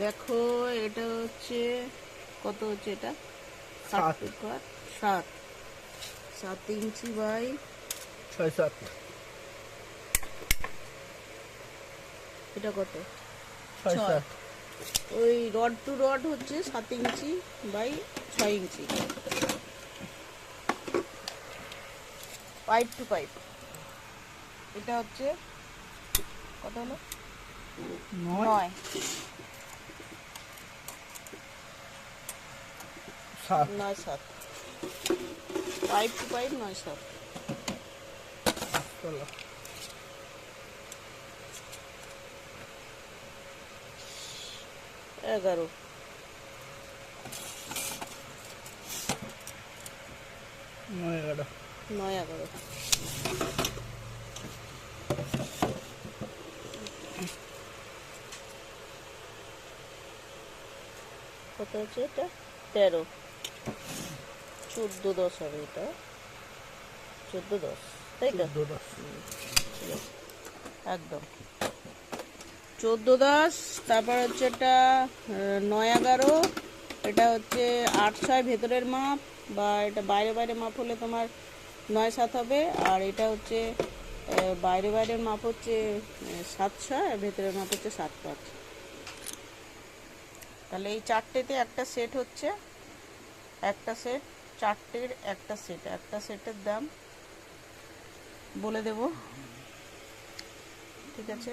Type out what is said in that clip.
দেখো এটা হচ্ছে কত হচ্ছে, এটা 7 7 7 ইঞ্চি বাই 6-7 এটা কত 6-7 ওই রড টু রড হচ্ছে 7 inch by 6 inch, pipe to pipe এটা হচ্ছে কত হলো 9 9-7 পাইপ টু পাইপ 9-7 চলো 11 9-11 9-11 কত হচ্ছে এটা 13 14-10 হবে, এটা 14-10 তাই তো 14-10 একদম 14-10। তারপর হচ্ছে এটা 9-11, এটা হচ্ছে 8-6 ভেতরের মাপ, বা এটা বাইরে বাইরে মাপ হলে তোমার 9-7 হবে। আর এটা হচ্ছে বাইরে বাইরের মাপ হচ্ছে 7-6, আর ভেতরের মাপ হচ্ছে 7-5। তাহলে এই চারটেতে একটা সেট হচ্ছে, একটা সেট, চারটের একটা সেট, একটা সেটের দাম বলে দেব, ঠিক আছে।